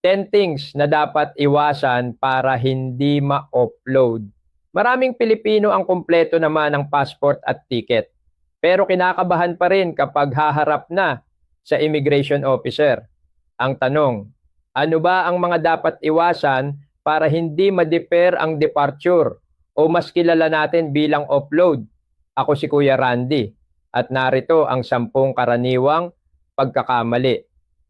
10 things na dapat iwasan para hindi ma-offload. Maraming Pilipino ang kumpleto naman ng passport at ticket. Pero kinakabahan pa rin kapag haharap na sa immigration officer. Ang tanong, ano ba ang mga dapat iwasan para hindi ma-defer ang departure o mas kilala natin bilang offload? Ako si Kuya Randy at narito ang 10 karaniwang pagkakamali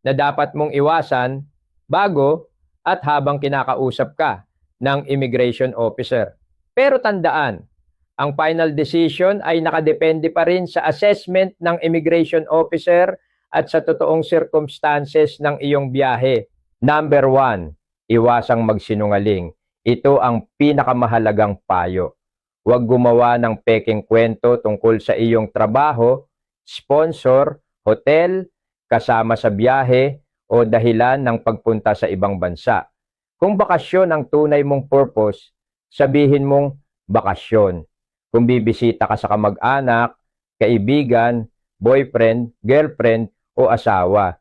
na dapat mong iwasan bago at habang kinakausap ka ng immigration officer. Pero tandaan, ang final decision ay nakadepende pa rin sa assessment ng immigration officer at sa totoong circumstances ng iyong biyahe. Number 1, iwasang magsinungaling. Ito ang pinakamahalagang payo. Huwag gumawa ng peking kwento tungkol sa iyong trabaho, sponsor, hotel, kasama sa biyahe, o dahilan ng pagpunta sa ibang bansa. Kung bakasyon ang tunay mong purpose, sabihin mong bakasyon. Kung bibisita ka sa kamag-anak, kaibigan, boyfriend, girlfriend, o asawa,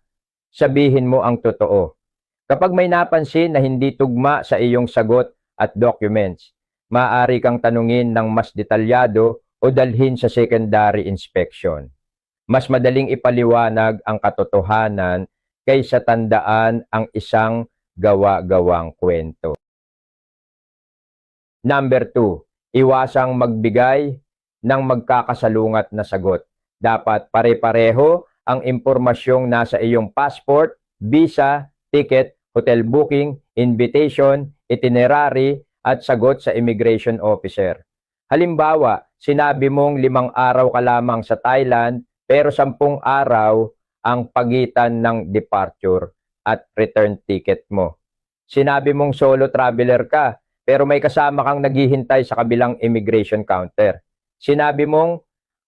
sabihin mo ang totoo. Kapag may napansin na hindi tugma sa iyong sagot at documents, maaari kang tanungin ng mas detalyado o dalhin sa secondary inspection. Mas madaling ipaliwanag ang katotohanan kaysa tandaan ang isang gawa-gawang kwento. Number 2, iwasang magbigay ng magkakasalungat na sagot. Dapat pare-pareho ang impormasyong nasa iyong passport, visa, ticket, hotel booking, invitation, itinerary, at sagot sa immigration officer. Halimbawa, sinabi mong 5 araw ka lamang sa Thailand pero 10 araw ang pagitan ng departure at return ticket mo. Sinabi mong solo traveler ka pero may kasama kang naghihintay sa kabilang immigration counter. Sinabi mong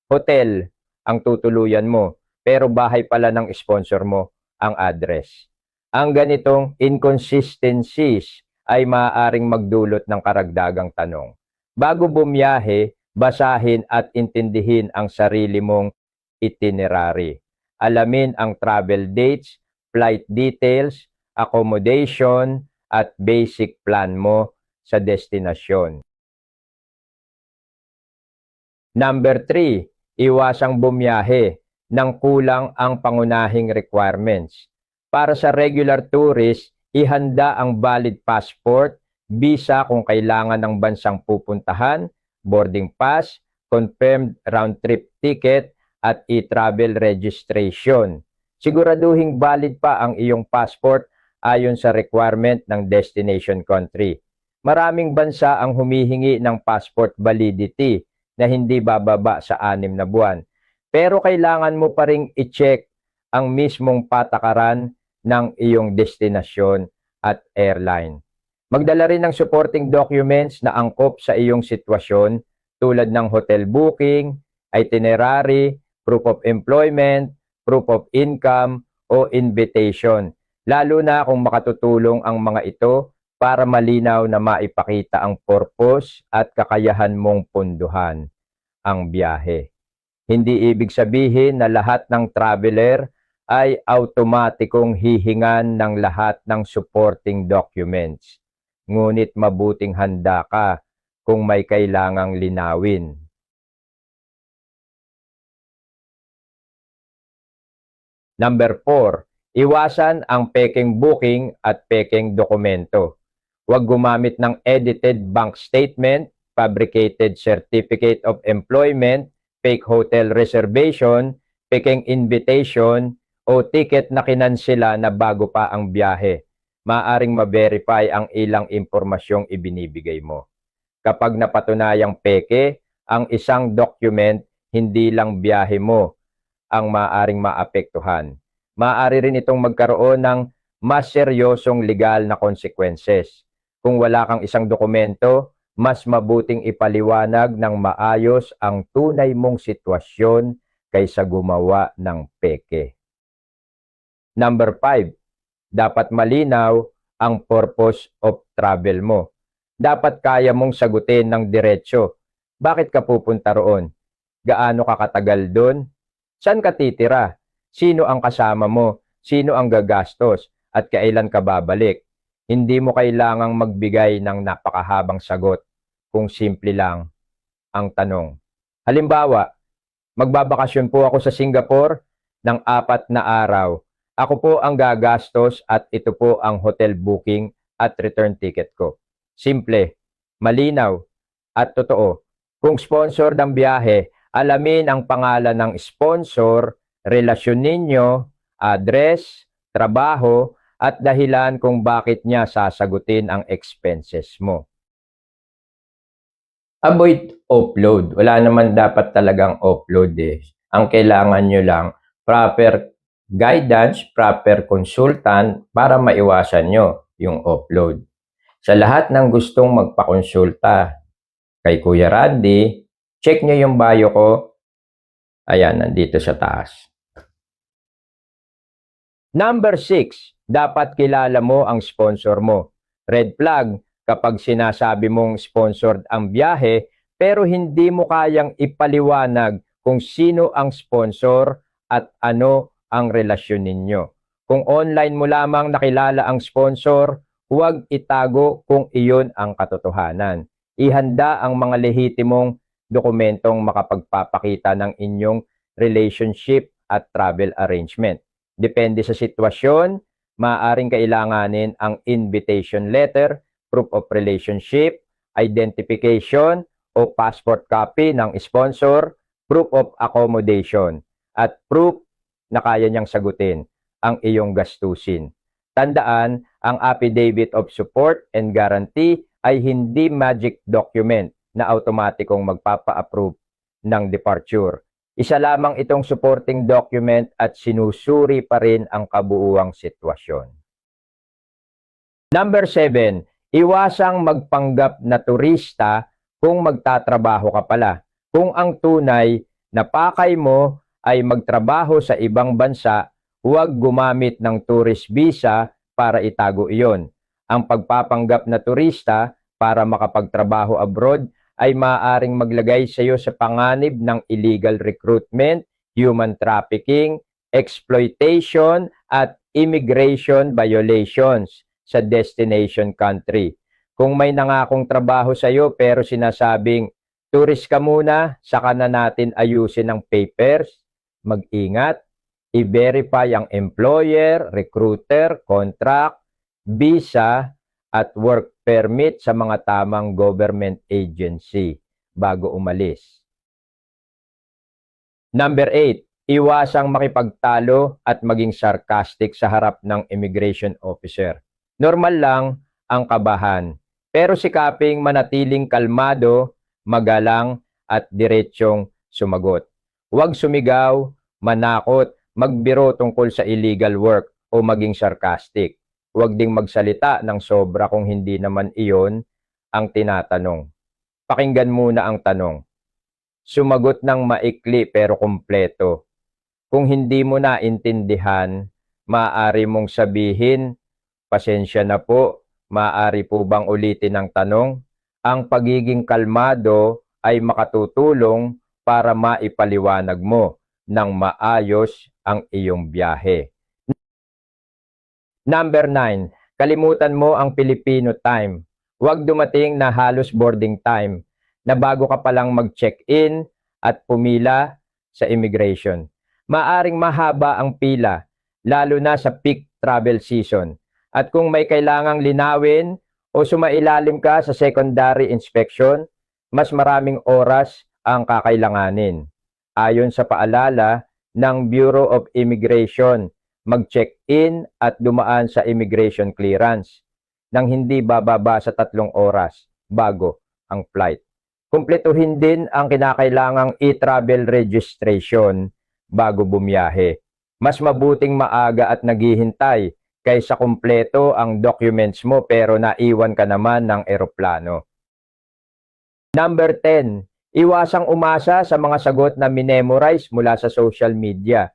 hotel ang tutuluyan mo pero bahay pala ng sponsor mo ang address. Ang ganitong inconsistencies ay maaaring magdulot ng karagdagang tanong. Bago bumiyahe, basahin at intindihin ang sarili mong itinerary. Alamin ang travel dates, flight details, accommodation, at basic plan mo sa destinasyon. Number 3, iwasang bumiyahe nang kulang ang pangunahing requirements. Para sa regular tourist, ihanda ang valid passport, visa kung kailangan ng bansang pupuntahan, boarding pass, confirmed round-trip ticket, at e-travel registration. Siguraduhing valid pa ang iyong passport ayon sa requirement ng destination country. Maraming bansa ang humihingi ng passport validity na hindi bababa sa 6 na buwan. Pero kailangan mo pa ring i-check ang mismong patakaran ng iyong destinasyon at airline. Magdala rin ng supporting documents na angkop sa iyong sitwasyon tulad ng hotel booking, itinerary, proof of employment, proof of income, o invitation. Lalo na kung makatutulong ang mga ito para malinaw na maipakita ang purpose at kakayahan mong punduhan ang biyahe. Hindi ibig sabihin na lahat ng traveler ay automatikong hihingan ng lahat ng supporting documents. Ngunit mabuting handa ka kung may kailangang linawin. Number 4, iwasan ang peking booking at peking dokumento. Huwag gumamit ng edited bank statement, fabricated certificate of employment, fake hotel reservation, peking invitation, o ticket na kinansela na bago pa ang biyahe. Maaring ma-verify ang ilang impormasyong ibinibigay mo. Kapag napatunayang peke, ang isang document, hindi lang biyahe mo ang maaring maapektuhan. Maaari rin itong magkaroon ng mas seryosong legal na consequences. Kung wala kang isang dokumento, mas mabuting ipaliwanag ng maayos ang tunay mong sitwasyon kaysa gumawa ng peke. Number 5, dapat malinaw ang purpose of travel mo. Dapat kaya mong sagutin ng diretso. Bakit ka pupunta roon? Gaano ka katagal doon? Saan ka titira? Sino ang kasama mo? Sino ang gagastos? at kailan ka babalik. Hindi mo kailangang magbigay ng napakahabang sagot kung simple lang ang tanong. Halimbawa, magbabakasyon po ako sa Singapore ng 4 na araw. Ako po ang gagastos at ito po ang hotel booking at return ticket ko. Simple, malinaw, at totoo. Kung sponsor ng biyahe, alamin ang pangalan ng sponsor, relasyon ninyo, address, trabaho, at dahilan kung bakit niya sasagutin ang expenses mo. Avoid offload. Wala naman dapat talagang offload eh. Ang kailangan nyo lang, proper guidance, proper consultant para maiwasan nyo yung offload. Sa lahat ng gustong magpakonsulta kay Kuya Randy, check nyo yung bio ko. Ayan, nandito sa taas. Number 6, dapat kilala mo ang sponsor mo. Red flag, kapag sinasabi mong sponsored ang biyahe, pero hindi mo kayang ipaliwanag kung sino ang sponsor at ano ang relasyon ninyo. Kung online mo lamang nakilala ang sponsor, huwag itago kung iyon ang katotohanan. Ihanda ang mga lehitimong dokumentong makapagpapakita ng inyong relationship at travel arrangement. Depende sa sitwasyon, maaaring kailanganin ang invitation letter, proof of relationship, identification o passport copy ng sponsor, proof of accommodation, at proof na kaya niyang sagutin ang iyong gastusin. Tandaan, ang affidavit of support and guarantee ay hindi magic document na automatikong magpapa-approve ng departure. Isa lamang itong supporting document at sinusuri pa rin ang kabuuang sitwasyon. Number 7, iwasang magpanggap na turista kung magtatrabaho ka pala. Kung ang tunay na pakay mo ay magtrabaho sa ibang bansa, huwag gumamit ng tourist visa para itago iyon. Ang pagpapanggap na turista para makapagtrabaho abroad ay maaaring maglagay sa iyo sa panganib ng illegal recruitment, human trafficking, exploitation, at immigration violations sa destination country. Kung may nangakong trabaho sa iyo pero sinasabing, tourist ka muna, saka na natin ayusin ang papers, mag-ingat, i-verify ang employer, recruiter, contract, visa, at work permit sa mga tamang government agency bago umalis. Number 8, iwasang makipagtalo at maging sarcastic sa harap ng immigration officer. Normal lang ang kabahan, pero sikaping manatiling kalmado, magalang at diretsyong sumagot. Huwag sumigaw, manakot, magbiro tungkol sa illegal work o maging sarcastic. Huwag ding magsalita ng sobra kung hindi naman iyon ang tinatanong. Pakinggan muna ang tanong. Sumagot ng maikli pero kumpleto. Kung hindi mo naintindihan, maaari mong sabihin, pasensya na po, maaari po bang ulitin ang tanong? Ang pagiging kalmado ay makatutulong para maipaliwanag mo ng maayos ang iyong biyahe. Number 9, kalimutan mo ang Filipino time. Huwag dumating na halos boarding time na bago ka palang mag-check-in at pumila sa immigration. Maaring mahaba ang pila, lalo na sa peak travel season. At kung may kailangang linawin o sumailalim ka sa secondary inspection, mas maraming oras ang kakailanganin. Ayon sa paalala ng Bureau of Immigration, mag-check-in at dumaan sa immigration clearance nang hindi bababa sa 3 oras bago ang flight. Kumpletuhin din ang kinakailangang e-travel registration bago bumiyahe. Mas mabuting maaga at naghihintay kaysa kumpleto ang documents mo pero naiwan ka naman ng eroplano. Number 10, iwasang umasa sa mga sagot na minemorize mula sa social media.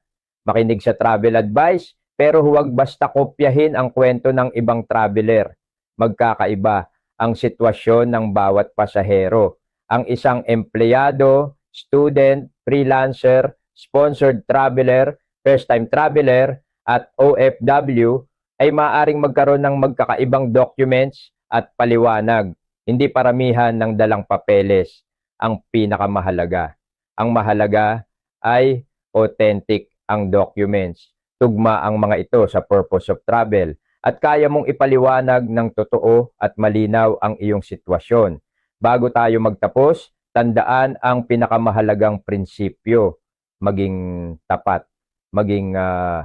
Makinig sa travel advice, pero huwag basta kopyahin ang kwento ng ibang traveler. Magkakaiba ang sitwasyon ng bawat pasahero. Ang isang empleyado, student, freelancer, sponsored traveler, first-time traveler, at OFW ay maaaring magkaroon ng magkakaibang documents at paliwanag. Hindi paramihan ng dalang papeles ang pinakamahalaga. Ang mahalaga ay authentic ang documents. Tugma ang mga ito sa purpose of travel at kaya mong ipaliwanag ng totoo at malinaw ang iyong sitwasyon. Bago tayo magtapos, tandaan ang pinakamahalagang prinsipyo. Maging tapat, maging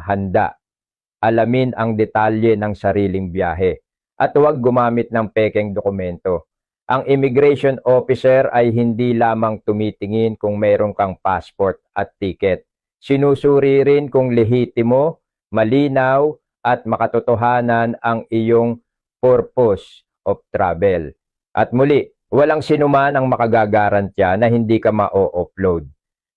handa. Alamin ang detalye ng sariling biyahe at huwag gumamit ng pekeng dokumento. Ang immigration officer ay hindi lamang tumitingin kung mayroon kang passport at ticket. Sinusuri rin kung lehitimo, malinaw at makatotohanan ang iyong purpose of travel. At muli, walang sinuman ang makagagarantya na hindi ka ma-o-upload.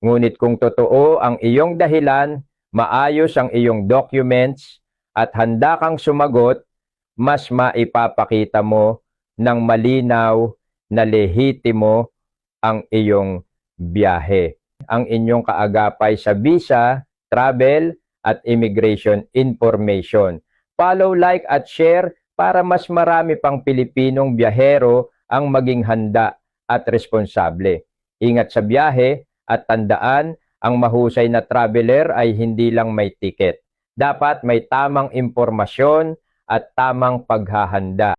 Ngunit kung totoo ang iyong dahilan, maayos ang iyong documents, at handa kang sumagot, mas maipapakita mo ng malinaw na lehitimo ang iyong biyahe. Ang inyong kaagapay sa visa, travel, at immigration information. Follow, like, at share para mas marami pang Pilipinong biyahero ang maging handa at responsable. Ingat sa biyahe at tandaan, ang mahusay na traveler ay hindi lang may ticket. Dapat may tamang impormasyon at tamang paghahanda.